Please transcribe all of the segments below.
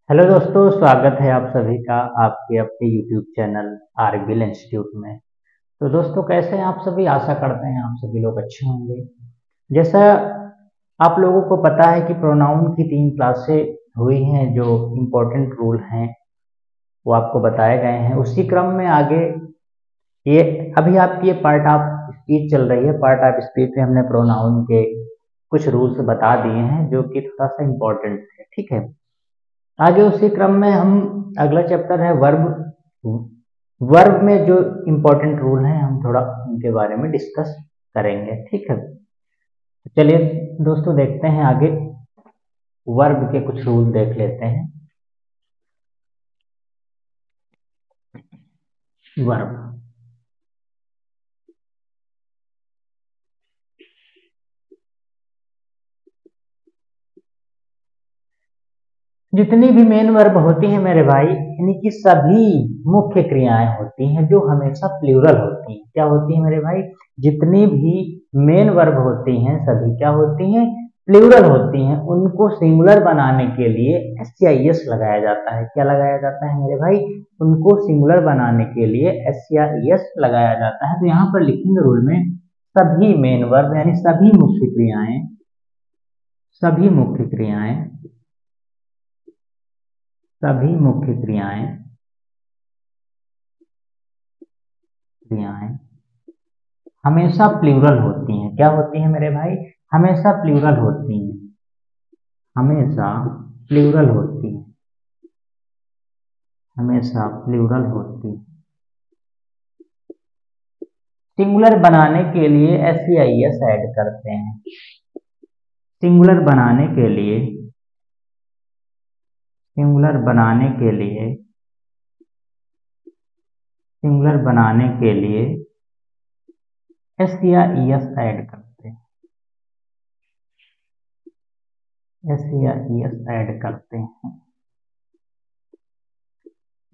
Hello दोस्तों, स्वागत है आप सभी का आपके अपने यूट्यूब चैनल आरबीएल इंस्टीट्यूट में। तो दोस्तों, कैसे हैं आप सभी? आशा करते हैं आप सभी लोग अच्छे होंगे। जैसा आप लोगों को पता है कि प्रोनाउन की 3 क्लासें हुई हैं, जो इम्पोर्टेंट रूल हैं वो आपको बताए गए हैं। उसी क्रम में आगे ये अभी आपकी ये पार्ट ऑफ स्पीच चल रही है। पार्ट ऑफ स्पीच में हमने प्रोनाउन के कुछ रूल्स बता दिए हैं जो कि थोड़ा सा इम्पोर्टेंट है, ठीक है। आगे उसी क्रम में हम अगला चैप्टर है वर्ब। वर्ब में जो इम्पोर्टेंट रूल हैं हम थोड़ा उनके बारे में डिस्कस करेंगे, ठीक है। तो चलिए दोस्तों, देखते हैं आगे वर्ब के कुछ रूल देख लेते हैं। वर्ब जितनी भी मेन वर्ब होती हैं मेरे भाई, यानी कि सभी मुख्य क्रियाएं होती हैं जो हमेशा प्लूरल होती हैं। क्या होती हैं मेरे भाई? जितनी भी मेन वर्ब होती हैं सभी क्या होती हैं? प्लूरल होती हैं। उनको सिंगुलर बनाने के लिए एस लगाया जाता है। क्या लगाया जाता है मेरे भाई? उनको सिंगुलर बनाने के लिए एस लगाया जाता है। तो यहाँ पर लिखेंगे रूल में सभी मेन वर्ब यानी सभी मुख्य क्रियाएं सभी मुख्य क्रियाएं हमेशा प्लूरल होती हैं। क्या होती हैं मेरे भाई? हमेशा प्लूरल होती हैं। हमेशा प्लूरल होती हैं। हमेशा प्लूरल होती हैं। सिंगुलर बनाने के लिए एस ऐड करते हैं। सिंगुलर बनाने के लिए सिंगुलर बनाने के लिए सिंगुलर बनाने के लिए एस ऐड करते हैं। एस ऐड करते हैं।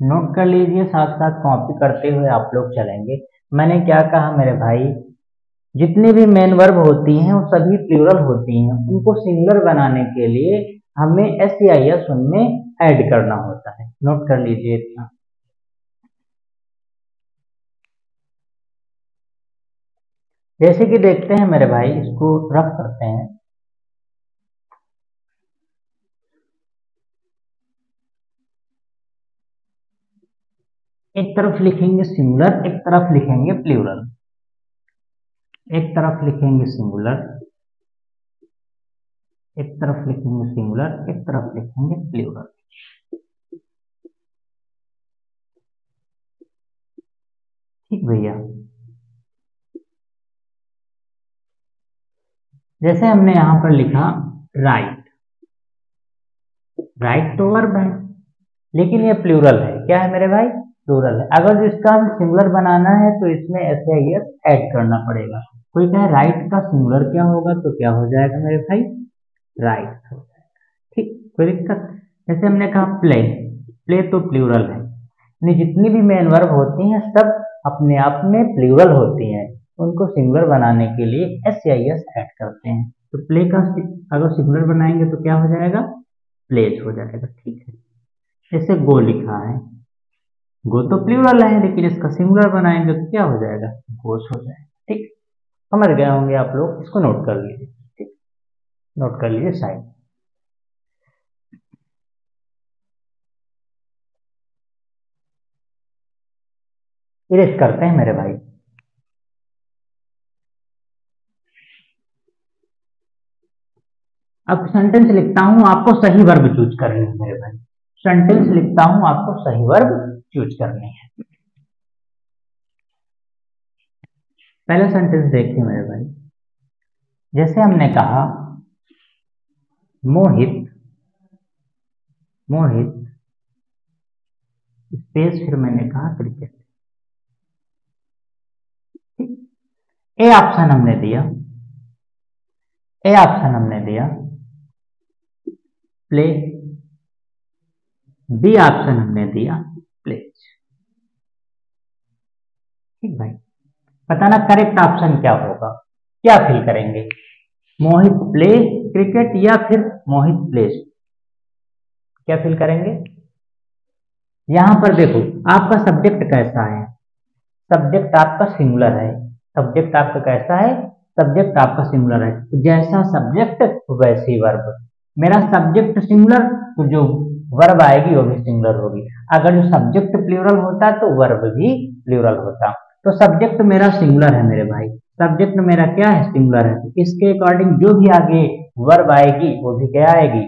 नोट कर लीजिए, साथ साथ कॉपी करते हुए आप लोग चलेंगे। मैंने क्या कहा मेरे भाई? जितनी भी मेन वर्ब होती हैं वो सभी प्लूरल होती हैं। उनको सिंगुलर बनाने के लिए हमें एस उनमें ऐड करना होता है। नोट कर लीजिए इतना। जैसे कि देखते हैं मेरे भाई, इसको रफ करते हैं। एक तरफ लिखेंगे सिंगुलर, एक तरफ लिखेंगे प्लूरल। एक तरफ लिखेंगे सिंगुलर, एक तरफ लिखेंगे सिंगुलर, एक तरफ लिखेंगे प्लूरल। ठीक भैया। जैसे हमने यहां पर लिखा राइट। राइट तो वर्ब है, लेकिन ये प्लूरल है। क्या है मेरे भाई? प्लूरल है। अगर इसका हम सिंगुलर बनाना है तो इसमें एस ऐड करना पड़ेगा। कोई कहे राइट का सिंगुलर क्या होगा, तो क्या हो जाएगा मेरे भाई? राइट हो जाएगा। ठीक, कोई दिक्कत? जैसे हमने कहा प्ले। प्ले तो प्लूरल है, यानी जितनी भी मेन वर्ब होती हैं सब अपने आप में प्लूरल होती हैं। उनको सिंगुलर बनाने के लिए एस ऐड करते हैं। तो प्ले का अगर सिंगुलर बनाएंगे तो क्या हो जाएगा? प्लेज हो जाएगा। ठीक है। जैसे गो लिखा है, गो तो प्लूरल है, लेकिन इसका सिंगुलर बनाएंगे तो क्या हो जाएगा? गोस हो जाएगा। ठीक, समझ गए होंगे आप लोग। इसको नोट कर लीजिए। ठीक, नोट कर लीजिए साइड। इरेज करते हैं मेरे भाई। अब सेंटेंस लिखता हूं, आपको सही वर्ब चूज करनी है मेरे भाई। सेंटेंस लिखता हूं, आपको सही वर्ब चूज करनी है। पहला सेंटेंस देखिए मेरे भाई। जैसे हमने कहा मोहित, मोहित स्पेस, फिर मैंने कहा क्रिकेट। ए ऑप्शन हमने दिया, ए ऑप्शन हमने दिया प्ले, बी ऑप्शन हमने दिया प्लेज। ठीक भाई, बताना करेक्ट ऑप्शन क्या होगा, क्या फिल करेंगे? मोहित प्ले क्रिकेट या फिर मोहित प्लेज? क्या फिल करेंगे? यहां पर देखो आपका सब्जेक्ट कैसा है, सब्जेक्ट आपका सिंगुलर है, सब्जेक्ट आपका कैसा है, सब्जेक्ट आपका सिंगुलर है, तो जैसा सब्जेक्ट वैसी वर्ब। मेरा सब्जेक्ट सिंगुलर तो जो वर्ब आएगी वो भी सिंगुलर होगी, अगर जो सब्जेक्ट प्लूरल होता तो वर्ब भी प्लूरल होता। तो सब्जेक्ट मेरा सिंगुलर है मेरे भाई, सब्जेक्ट मेरा क्या है, सिंगुलर है, तो इसके अकॉर्डिंग जो भी आगे वर्ब आएगी वो भी क्या आएगी,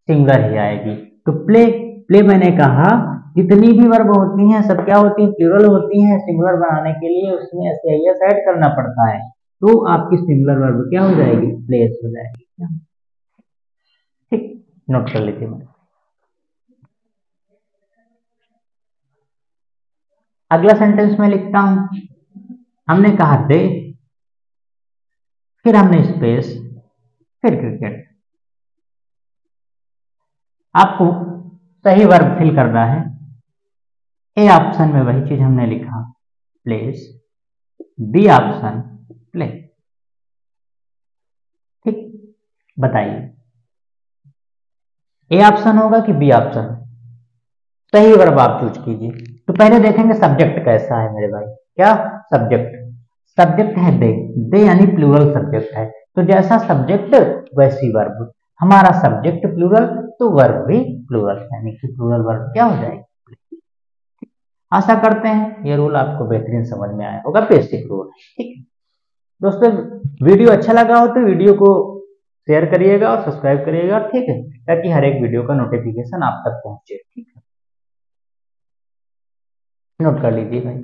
सिंगुलर ही आएगी। तो प्ले, प्ले मैंने कहा जितनी भी वर्ब होती हैं सब क्या होती हैं, प्लूरल होती हैं, सिंगुलर बनाने के लिए उसमें एस ऐड करना पड़ता है, तो आपकी सिंगुलर वर्ब क्या हो जाएगी, प्लेस हो जाएगी। ठीक, नोट कर लीजिए। मैं अगला सेंटेंस में लिखता हूं, हमने कहा दे, फिर हमने स्पेस, फिर क्रिकेट। आपको सही वर्ब फिल करना है। ए ऑप्शन में वही चीज हमने लिखा, प्लेस, बी ऑप्शन प्ले। ठीक, बताइए ए ऑप्शन होगा कि बी ऑप्शन? सही वर्ब आप चूज कीजिए। तो पहले देखेंगे सब्जेक्ट कैसा है मेरे भाई, क्या सब्जेक्ट, सब्जेक्ट है दे यानी प्लूरल सब्जेक्ट है, तो जैसा सब्जेक्ट वैसी वर्ब, हमारा सब्जेक्ट प्लूरल तो वर्ब भी प्लूरल, यानी कि प्लूरल वर्ब क्या हो जाएगी। आशा करते हैं ये रूल आपको बेहतरीन समझ में आया होगा, बेसिक रूल। ठीक है दोस्तों, वीडियो अच्छा लगा हो तो वीडियो को शेयर करिएगा और सब्सक्राइब करिएगा, ठीक है, ताकि हर एक वीडियो का नोटिफिकेशन आप तक पहुंचे। ठीक है, नोट कर लीजिए भाई।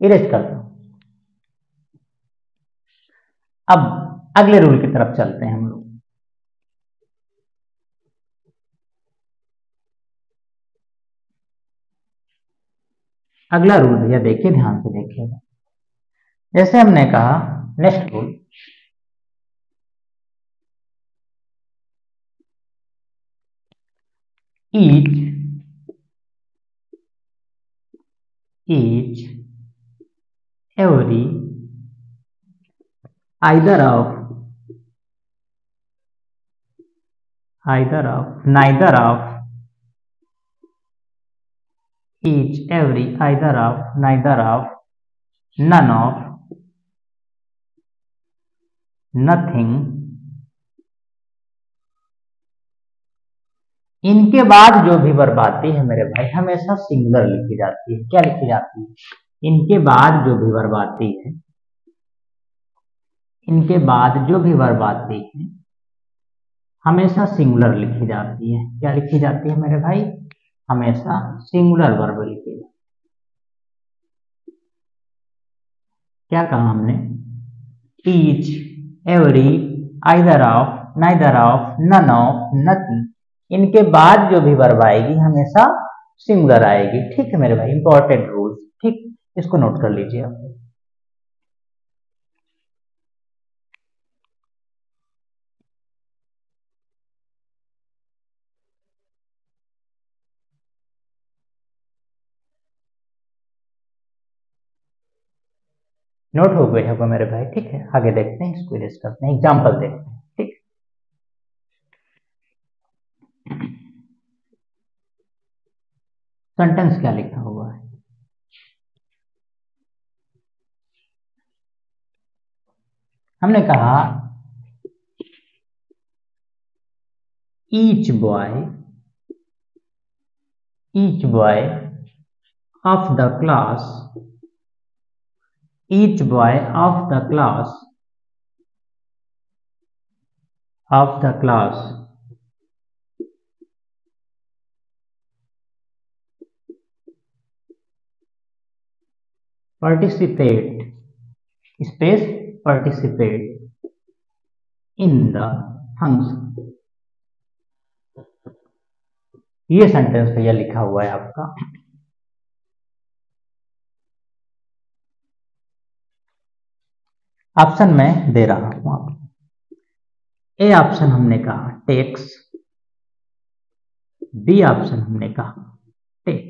इरेज करता हूं। अब अगले रूल की तरफ चलते हैं हम लोग। अगला रूल भैया देखिए, ध्यान से देखिएगा। जैसे हमने कहा next rule, each, each every either of, either of, neither of, each, every, either of, neither of, none of, nothing, इनके बाद जो भी वर्ब आती है मेरे भाई हमेशा सिंगुलर लिखी जाती है। क्या लिखी जाती है? इनके बाद जो भी वर्ब आती है, इनके बाद जो भी वर्ब आती है हमेशा सिंगुलर लिखी जाती है। क्या लिखी जाती है मेरे भाई? हमेशा सिंगुलर वर्ब लिखी जाती है। क्या कहा हमने? Each, every, either of, neither of, none of, nothing, इनके बाद जो भी वर्ब आएगी हमेशा सिंगुलर आएगी। ठीक है मेरे भाई, इंपॉर्टेंट रूल्स। ठीक, इसको नोट कर लीजिए आप। नोट हो गए होगा मेरे भाई। ठीक है, आगे देखते हैं, इसको इरेज करते हैं, एग्जाम्पल देखते हैं। ठीक, सेंटेंस क्या लिखा हुआ है? हमने कहा each boy, each boy of the class, each boy of the class, of the class participate, space, participate in the function। ये सेंटेंस भैया लिखा हुआ है आपका। ऑप्शन में दे रहा हूं आपको। ए ऑप्शन हमने कहा टेक्स, बी ऑप्शन हमने कहा टेक।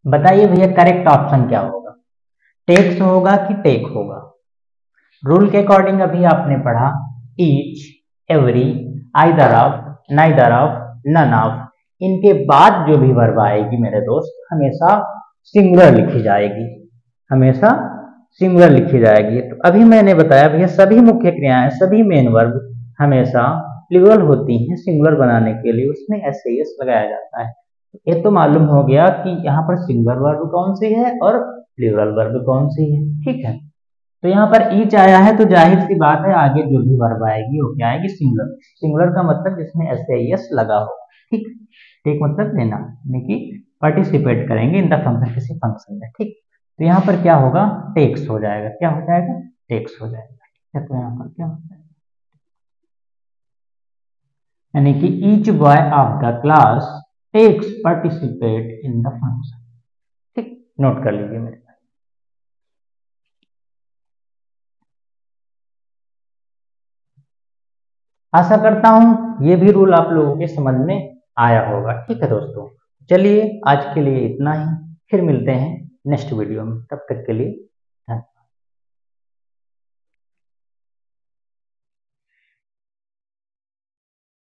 बताइए भैया करेक्ट ऑप्शन क्या होगा, टेक्स होगा कि टेक होगा। रूल के अकॉर्डिंग अभी आपने पढ़ा each, every, either of, neither of, none of, इनके बाद जो भी वर्ब आएगी मेरे दोस्त हमेशा सिंगुलर लिखी जाएगी, हमेशा सिंगुलर लिखी जाएगी। तो अभी मैंने बताया भैया सभी मुख्य क्रियाएं, सभी मेन वर्ब हमेशा प्लूरल होती हैं, सिंगुलर बनाने के लिए उसमें एस ए एस लगाया जाता है। ये तो मालूम हो गया कि यहाँ पर सिंगुलर वर्ब कौन सी है और प्लूरल वर्ब कौन सी है, ठीक है। तो यहाँ पर ईच आया है तो जाहिर सी बात है आगे जो भी वर्ब आएगी वो क्या आएगी, सिंगुलर। सिंगुलर का मतलब जिसमें एस ए एस लगा हो, ठीक। टेक मतलब लेना, यानी कि पार्टिसिपेट करेंगे इन द फंक्शन, किसी फंक्शन में, ठीक। तो यहाँ पर क्या होगा, टेक्स हो जाएगा, क्या हो जाएगा, टेक्स हो जाएगा, ठीक है। तो यहाँ पर क्या हो जाएगा, यानी कि each boy of the class takes participate in the function, ठीक। नोट कर लीजिए मेरे। आशा करता हूं ये भी रूल आप लोगों के समझ में आया होगा, ठीक है दोस्तों। चलिए आज के लिए इतना ही, फिर मिलते हैं नेक्स्ट वीडियो में, तब तक के लिए